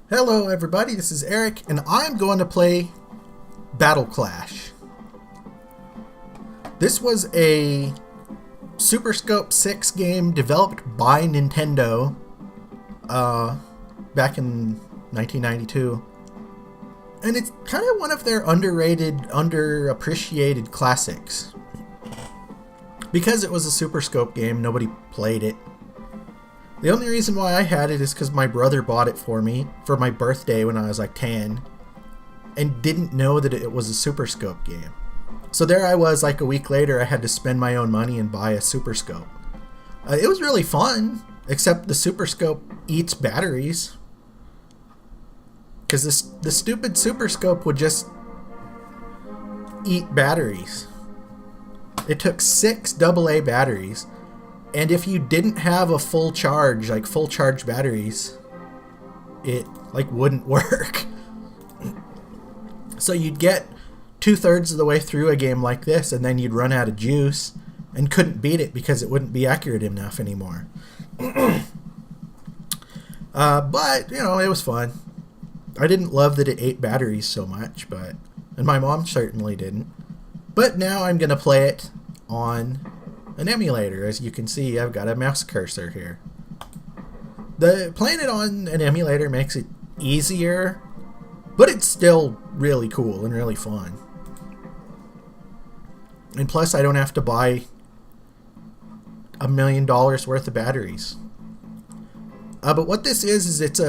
Hello everybody, this is Eric, and I'm going to play Battle Clash. This was a Super Scope 6 game developed by Nintendo back in 1992. And it's kind of one of their underrated, underappreciated classics. Because it was a Super Scope game, nobody played it. The only reason why I had it is because my brother bought it for me for my birthday when I was like 10 and didn't know that it was a Super Scope game. So there I was, like a week later, I had to spend my own money and buy a Super Scope. It was really fun, except the Super Scope eats batteries. Because the stupid Super Scope would just eat batteries. It took 6 AA batteries. And if you didn't have a full charge, like full charge batteries, it like wouldn't work. So you'd get 2/3 of the way through a game like this, and then you'd run out of juice and couldn't beat it because it wouldn't be accurate enough anymore. But, you know, it was fun. I didn't love that it ate batteries so much, and my mom certainly didn't. But now I'm going to play it on an emulator. As you can see, I've got a mouse cursor here. Playing it on an emulator makes it easier, but it's still really cool and really fun. And plus, I don't have to buy $1 million worth of batteries. But what this is it's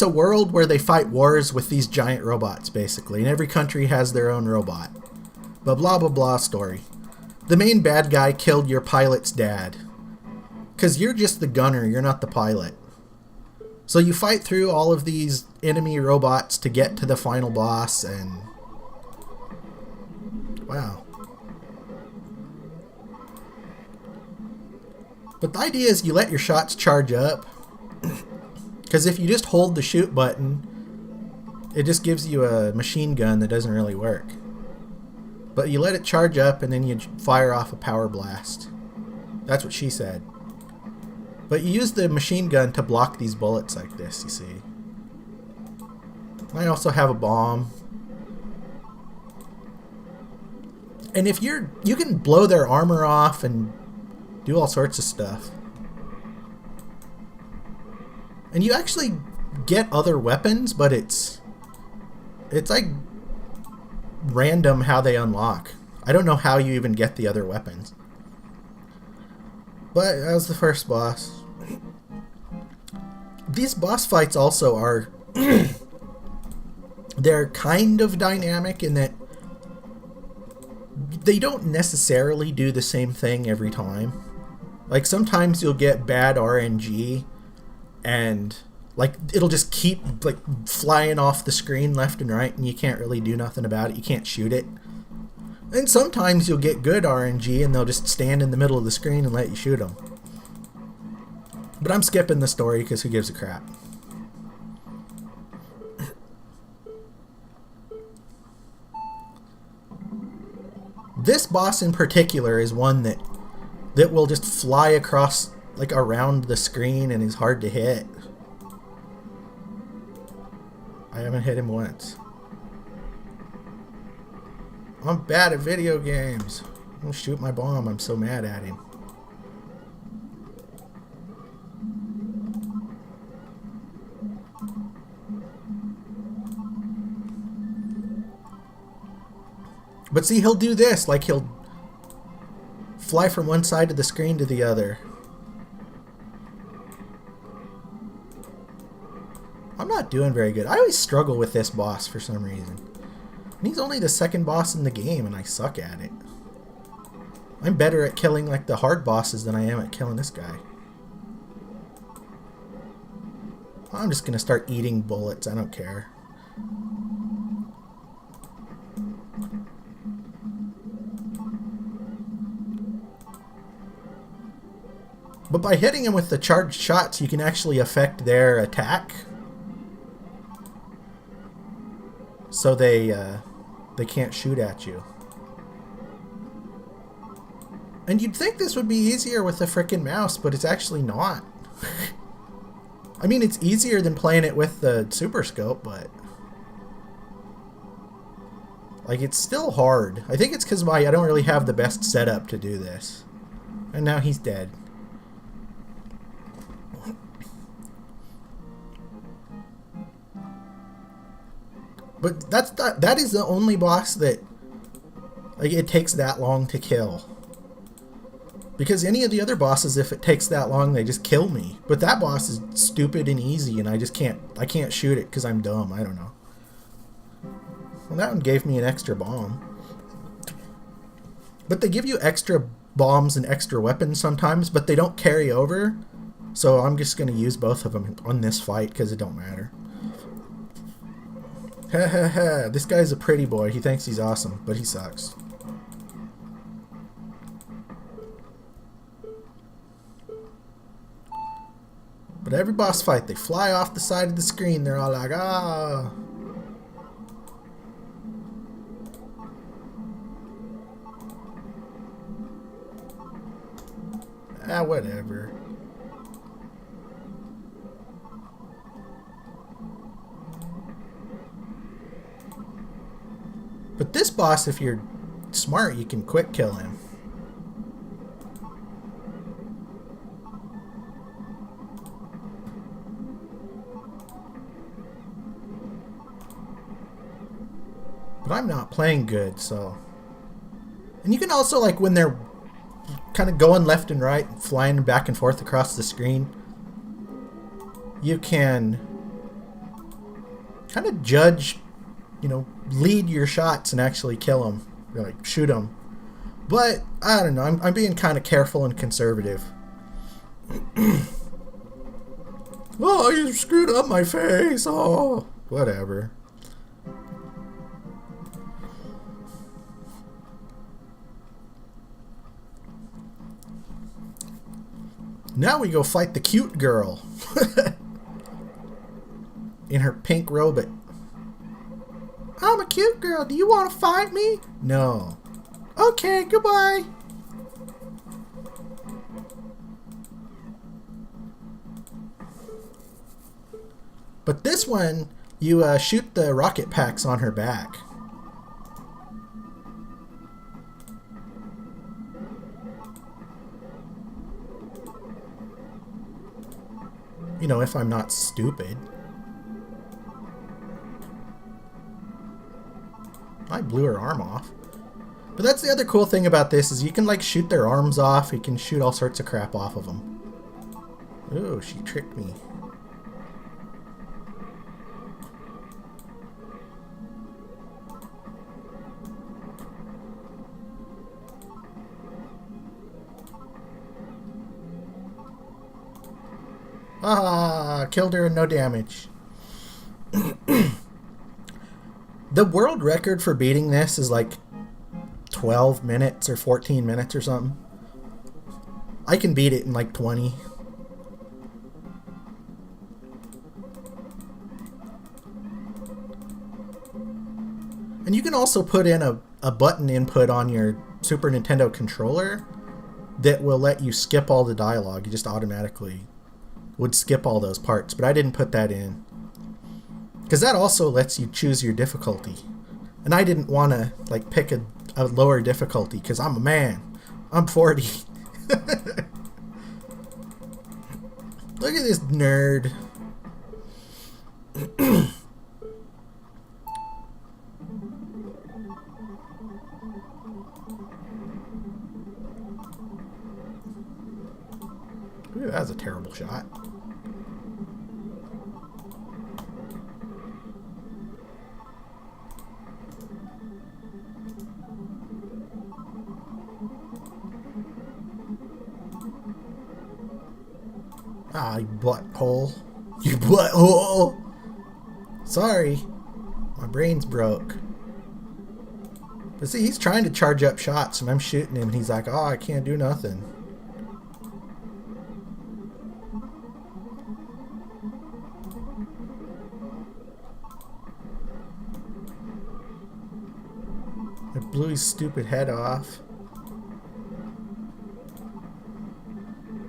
a world where they fight wars with these giant robots, basically, and every country has their own robot. But blah blah blah story. The main bad guy killed your pilot's dad. Because you're just the gunner, you're not the pilot. So you fight through all of these enemy robots to get to the final boss, and... wow. But the idea is you let your shots charge up. Because if you just hold the shoot button, it just gives you a machine gun that doesn't really work. But you let it charge up and then you fire off a power blast. That's what she said. But you use the machine gun to block these bullets like this, you see. I also have a bomb. And if you can blow their armor off and do all sorts of stuff. And you actually get other weapons, but it's like random how they unlock. I don't know how you even get the other weapons. But that was the first boss. These boss fights also are they're kind of dynamic in that they don't necessarily do the same thing every time. Like sometimes you'll get bad RNG and like it'll just keep like flying off the screen left and right and you can't really do nothing about it. You can't shoot it. And sometimes you'll get good RNG and they'll just stand in the middle of the screen and let you shoot them. But I'm skipping the story because who gives a crap. This boss in particular is one that will just fly across like around the screen and is hard to hit. I haven't hit him once. I'm bad at video games. I'm gonna shoot my bomb. I'm so mad at him. But see, he'll do this. Like he'll fly from one side of the screen to the other. I'm not doing very good. I always struggle with this boss for some reason. And he's only the second boss in the game and I suck at it. I'm better at killing like the hard bosses than I am at killing this guy. I'm just gonna start eating bullets. I don't care. But by hitting him with the charged shots, you can actually affect their attack. So they can't shoot at you. And you'd think this would be easier with the frickin' mouse, but it's actually not. I mean, it's easier than playing it with the Super Scope, but like it's still hard. I think it's because I don't really have the best setup to do this. And now he's dead. But that is the only boss that like it takes that long to kill. Because any of the other bosses, if it takes that long, they just kill me. But that boss is stupid and easy, and I can't shoot it because I'm dumb. I don't know. Well, that one gave me an extra bomb. But they give you extra bombs and extra weapons sometimes, but they don't carry over. So I'm just going to use both of them on this fight because it don't matter. Ha ha ha, this guy's a pretty boy. He thinks he's awesome, but he sucks. But every boss fight, they fly off the side of the screen. They're all like, ah. Ah, whatever. But this boss, if you're smart, you can quick kill him. But I'm not playing good, so... And you can also, like, when they're kind of going left and right, flying back and forth across the screen, you can kind of judge, you know, lead your shots and actually kill them, like shoot them. But I don't know, I'm being kind of careful and conservative. Oh, you screwed up my face. Oh, whatever. Now we go fight the cute girl. In her pink robe. I'm a cute girl. Do you want to fight me? No. Okay, goodbye. But this one, you shoot the rocket packs on her back. You know, if I'm not stupid. I blew her arm off. But that's the other cool thing about this is you can like shoot their arms off. You can shoot all sorts of crap off of them. Ooh, she tricked me. Ah, killed her and no damage. The world record for beating this is like 12 minutes or 14 minutes or something. I can beat it in like 20. And you can also put in a button input on your Super Nintendo controller that will let you skip all the dialogue. You just automatically would skip all those parts, but I didn't put that in. Because that also lets you choose your difficulty. And I didn't want to like pick a lower difficulty because I'm a man. I'm 40. Look at this nerd. Ooh, that was a terrible shot. Ah, you butthole. You butthole! Sorry. My brain's broke. But see, he's trying to charge up shots, and I'm shooting him, and he's like, oh, I can't do nothing. I blew his stupid head off.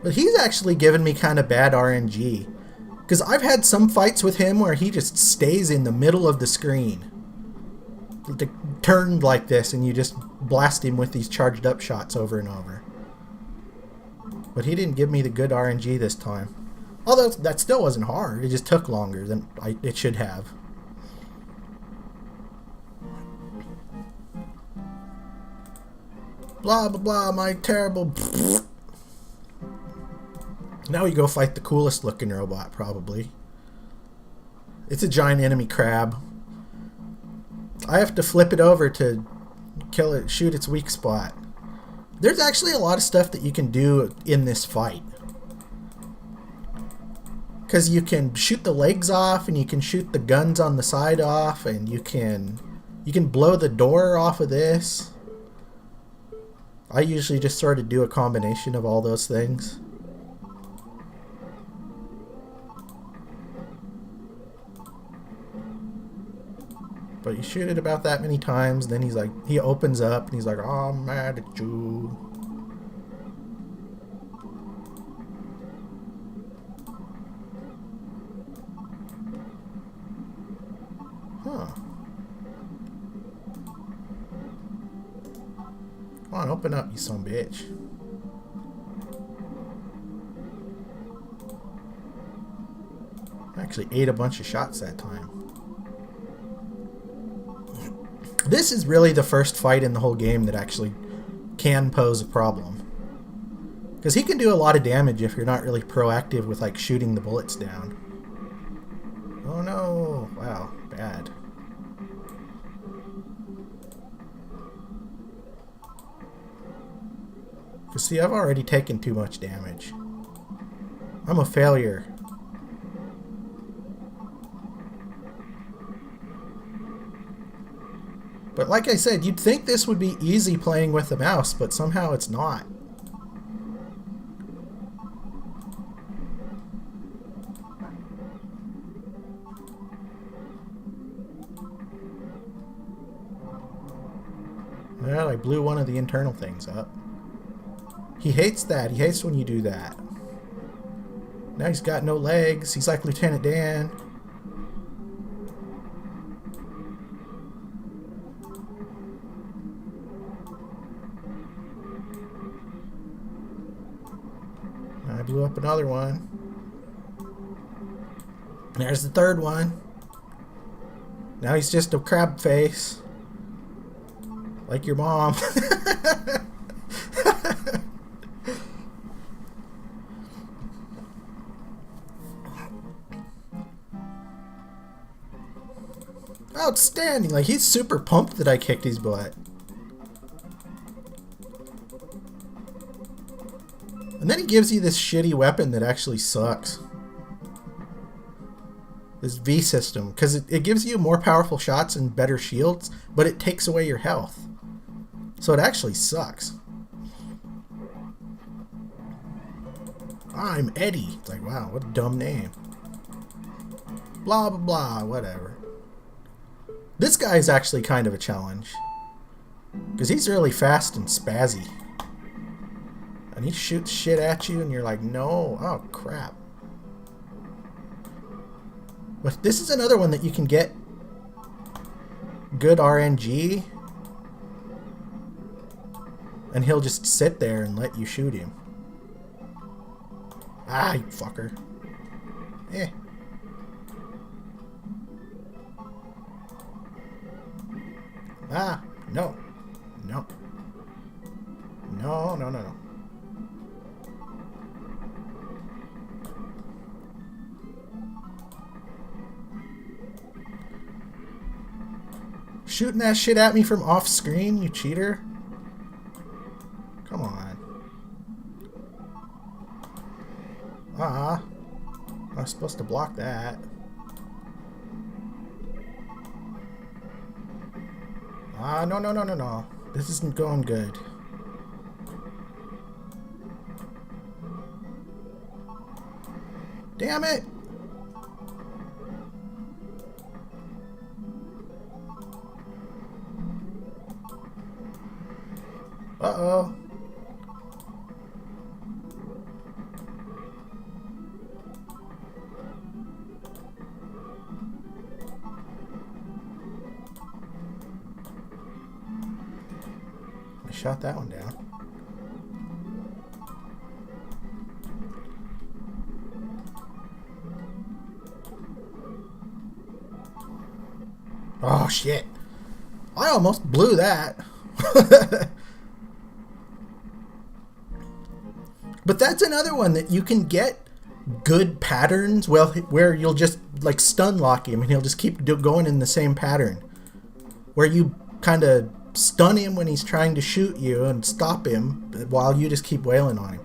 But he's actually given me kind of bad RNG. Because I've had some fights with him where he just stays in the middle of the screen. Turned like this, and you just blast him with these charged up shots over and over. But he didn't give me the good RNG this time. Although that still wasn't hard. It just took longer than it should have. Blah, blah, blah, my terrible... Now we go fight the coolest looking robot, probably. It's a giant enemy crab. I have to flip it over to kill it, shoot its weak spot. There's actually a lot of stuff that you can do in this fight. Because you can shoot the legs off, and you can shoot the guns on the side off, and you can blow the door off of this. I usually just sort of do a combination of all those things. But you shoot it about that many times, then he's like, he opens up and he's like, oh, I'm mad at you. Huh. Come on, open up, you son of a bitch. I actually ate a bunch of shots that time. This is really the first fight in the whole game that actually can pose a problem. Because he can do a lot of damage if you're not really proactive with like shooting the bullets down. Oh no! Wow, bad. Because see, I've already taken too much damage. I'm a failure. But like I said, you'd think this would be easy playing with the mouse, but somehow it's not. Well, I blew one of the internal things up. He hates that. He hates when you do that. Now he's got no legs. He's like Lieutenant Dan. I blew up another one. There's the third one. Now he's just a crab face. Like your mom. Outstanding. Like, he's super pumped that I kicked his butt. And then he gives you this shitty weapon that actually sucks. This V system. Because it gives you more powerful shots and better shields, but it takes away your health. So it actually sucks. I'm Eddie. It's like, wow, what a dumb name. Blah, blah, blah, whatever. This guy is actually kind of a challenge. Because he's really fast and spazzy. And he shoots shit at you and you're like, no. Oh, crap. But this is another one that you can get good RNG. And he'll just sit there and let you shoot him. Ah, you fucker. Eh. Ah, no. No. No, no, no, no. Shooting that shit at me from off screen, you cheater. Come on. Ah. I was supposed to block that. Ah, no, no, no, no, no. This isn't going good. Damn it! Uh-oh. I shot that one down. Oh, shit. I almost blew that. But that's another one that you can get good patterns, well, where you'll just like stun lock him and he'll just keep going in the same pattern. Where you kind of stun him when he's trying to shoot you and stop him while you just keep wailing on him.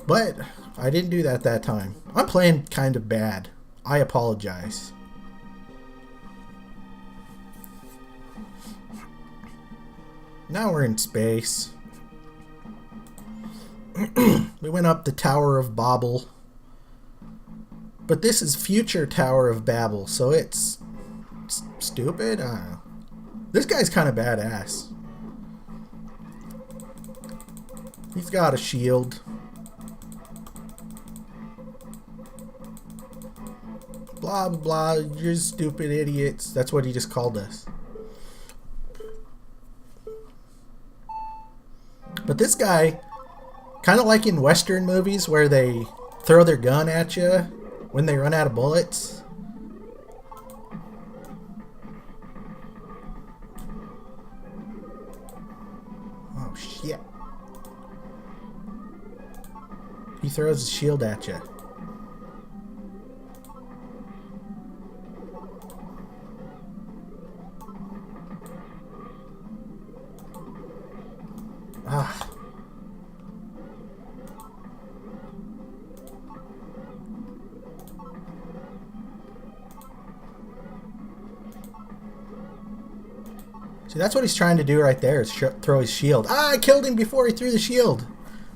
But I didn't do that time. I'm playing kind of bad. I apologize. Now we're in space. We went up the Tower of Babel. But this is future Tower of Babel, so it's stupid? I don't know. This guy's kind of badass. He's got a shield. Blah, blah, blah. You're stupid idiots. That's what he just called us. But this guy, kind of like in Western movies where they throw their gun at you when they run out of bullets. Oh, shit. He throws his shield at you. Ah. See, that's what he's trying to do right there, is throw his shield. Ah, I killed him before he threw the shield.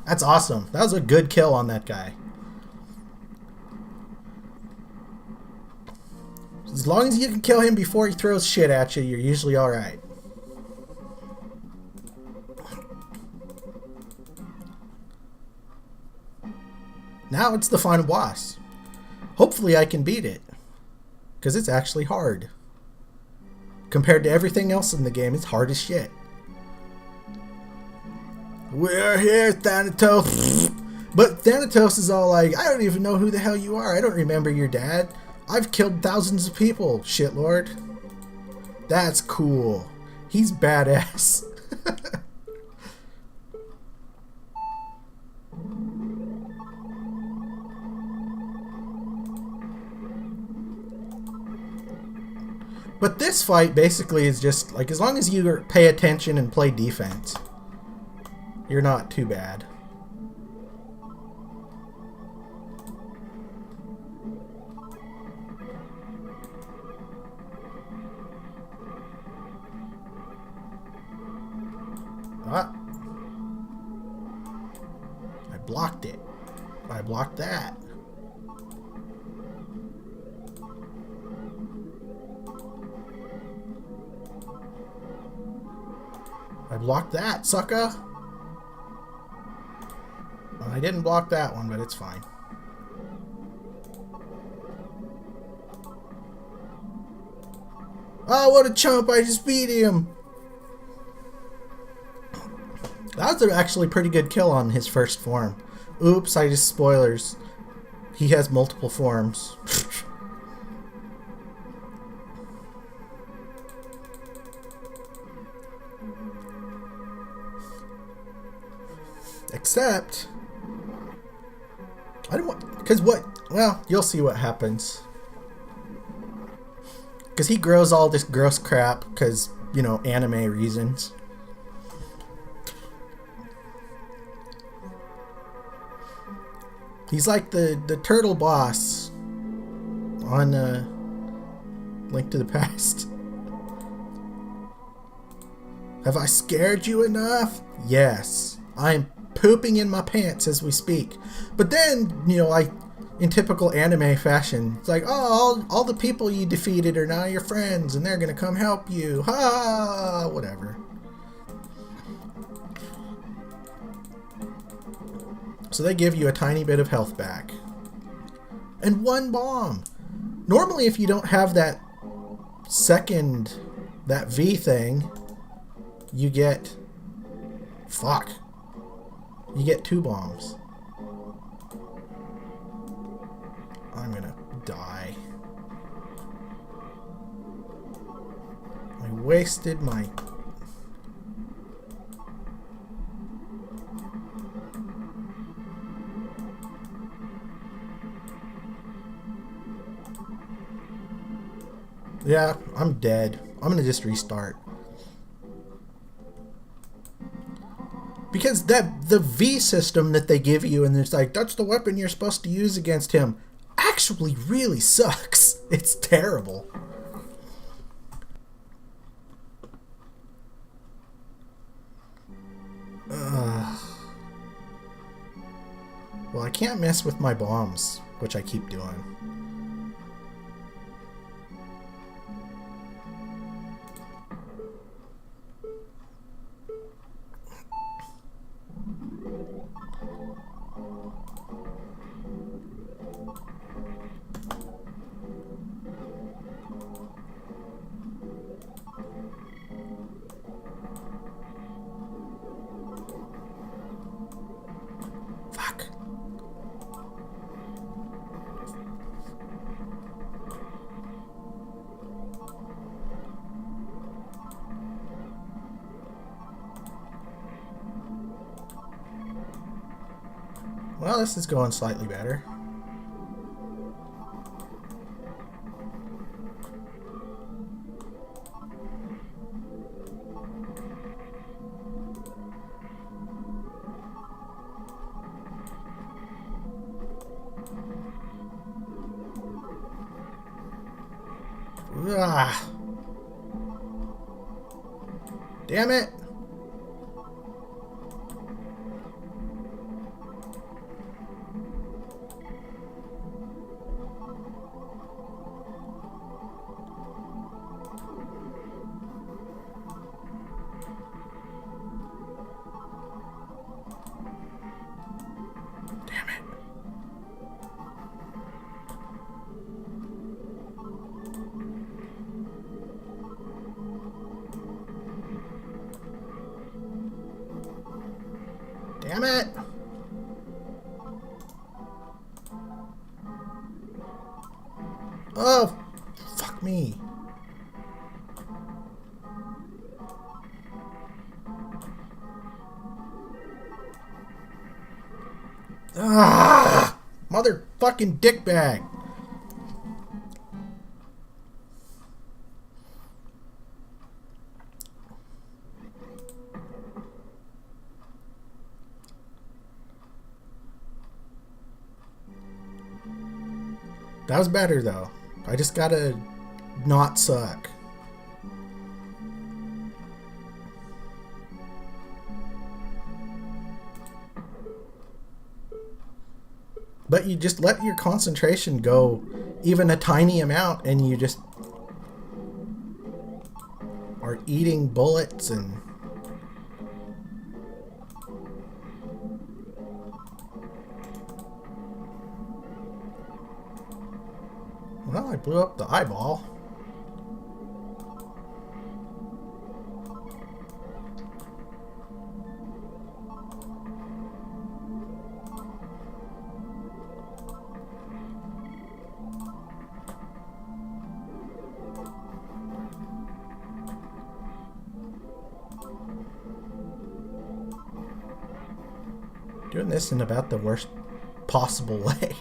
That's awesome. That was a good kill on that guy. As long as you can kill him before he throws shit at you, you're usually alright. Now it's the final boss. Hopefully I can beat it, because it's actually hard. Compared to everything else in the game, it's hard as shit. We're here, Thanatos. But Thanatos is all like, I don't even know who the hell you are. I don't remember your dad. I've killed thousands of people, shitlord. That's cool. He's badass. But this fight basically is just like, as long as you pay attention and play defense, you're not too bad. Ah. I blocked it. I blocked that. I blocked that, sucker. Well, I didn't block that one, but it's fine. Oh, what a chump. I just beat him. That was actually a pretty good kill on his first form. Oops, I just spoilers. He has multiple forms. Except, I don't want, because what, well, you'll see what happens. Because he grows all this gross crap, because, you know, anime reasons. He's like the turtle boss on Link to the Past. Have I scared you enough? Yes. I'm pooping in my pants as we speak. But then, you know, like in typical anime fashion, it's like, oh, all the people you defeated are now your friends and they're gonna come help you. Ha! Whatever. So they give you a tiny bit of health back. And one bomb. Normally if you don't have that that V thing, you get Fuck. You get 2 bombs. I'm gonna die. I wasted my... Yeah, I'm dead. I'm gonna just restart. Because the V system that they give you, and it's like, that's the weapon you're supposed to use against him, actually really sucks. It's terrible. Well, I can't mess with my bombs, which I keep doing. Fuck. Well, this is going slightly better. Ah. Damn it. Damn it. Damn it! Oh, fuck me. Ah, motherfucking dickbag. That was better though. I just gotta not suck. But you just let your concentration go even a tiny amount and you just are eating bullets and... Well, I blew up the eyeball. Doing this in about the worst possible way.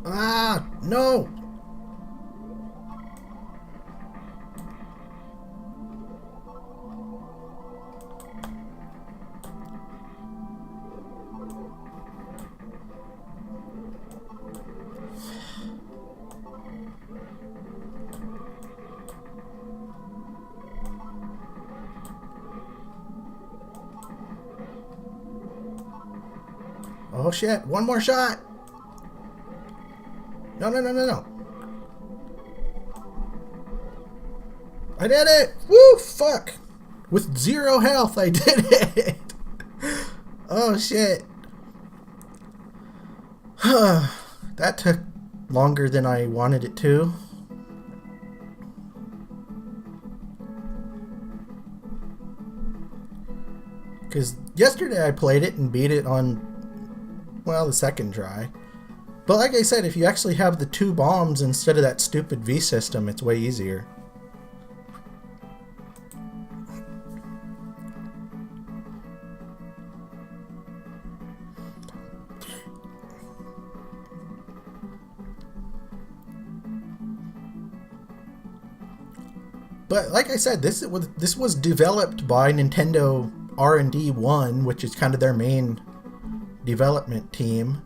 Ah, no! Oh shit, one more shot! No, no, no, no, no. I did it! Woo, fuck! With 0 health, I did it! Oh shit. That took longer than I wanted it to. Because yesterday I played it and beat it on, well, the second try. But like I said, if you actually have the 2 bombs instead of that stupid V system, it's way easier. But like I said, this was developed by Nintendo R&D 1, which is kind of their main development team,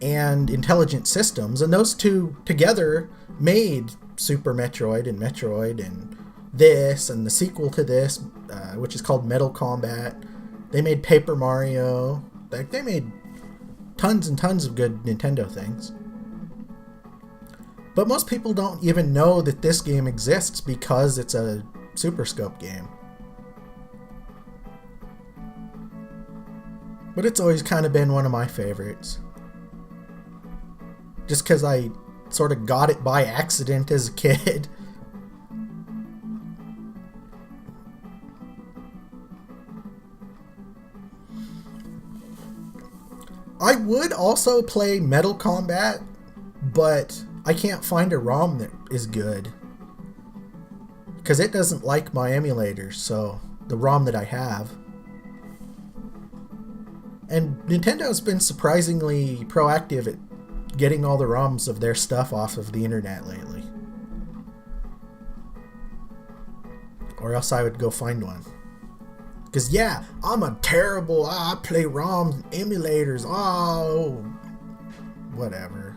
and Intelligent Systems, and those two together made Super Metroid and this and the sequel to this, which is called Metal Combat. They made Paper Mario. They made tons and tons of good Nintendo things. But most people don't even know that this game exists because it's a Super Scope game. But it's always kind of been one of my favorites. Just because I sort of got it by accident as a kid. I would also play Metal Combat, but I can't find a ROM that is good. Because it doesn't like my emulators, so the ROM that I have. And Nintendo's been surprisingly proactive at getting all the ROMs of their stuff off of the internet lately. Or else I would go find one. Because yeah, I'm a terrible, I play ROMs, emulators, oh, whatever.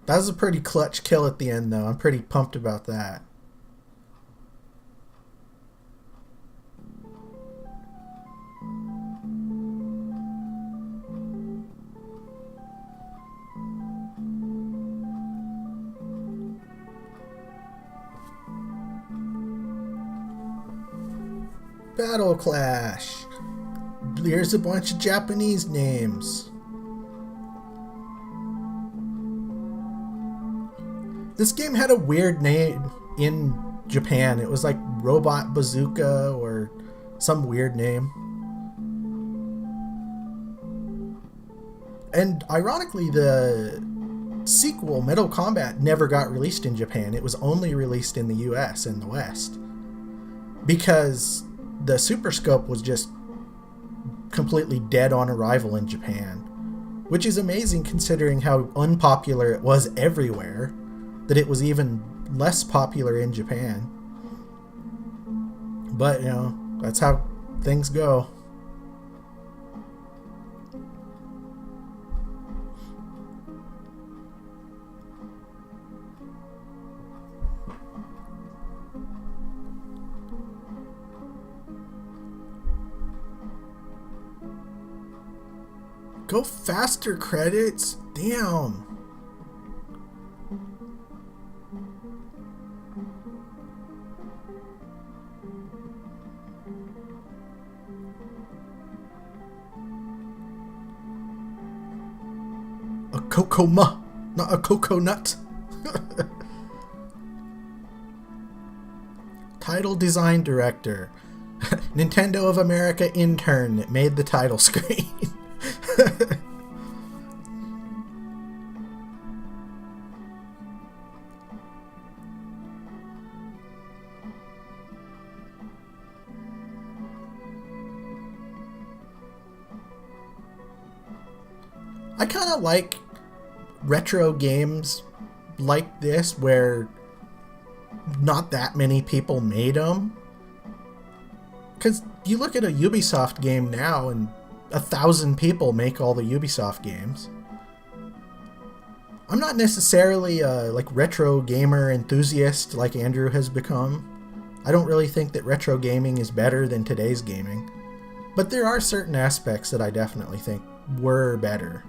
That was a pretty clutch kill at the end, though. I'm pretty pumped about that. Battle Clash. Here's a bunch of Japanese names. This game had a weird name in Japan. It was like Robot Bazooka or some weird name. And ironically, the sequel, Metal Combat, never got released in Japan. It was only released in the US and the West. Because the Super Scope was just completely dead on arrival in Japan. Which is amazing considering how unpopular it was everywhere. That it was even less popular in Japan. But, you know, that's how things go. Go faster, credits. Damn. A Kokoma, not a coconut. Title design director. Nintendo of America intern that made the title screen. I kind of like retro games like this where not that many people made them. Because you look at a Ubisoft game now, and 1,000 people make all the Ubisoft games. I'm not necessarily a retro gamer enthusiast like Andrew has become. I don't really think that retro gaming is better than today's gaming. But there are certain aspects that I definitely think were better.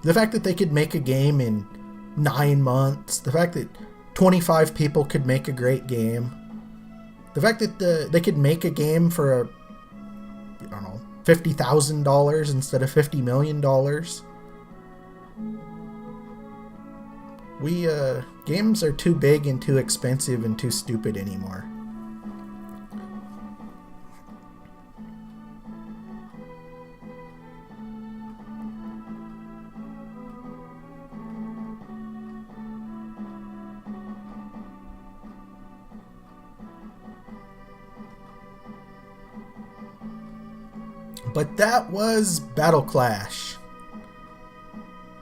The fact that they could make a game in 9 months, the fact that 25 people could make a great game, the fact that they could make a game for $50,000 instead of $50 million. Games are too big and too expensive and too stupid anymore. But that was Battle Clash.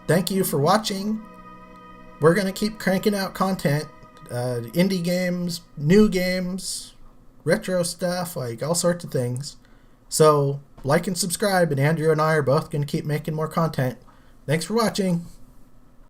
Thank you for watching. We're going to keep cranking out content. Indie games, new games, retro stuff, all sorts of things. So, like and subscribe, and Andrew and I are both going to keep making more content. Thanks for watching.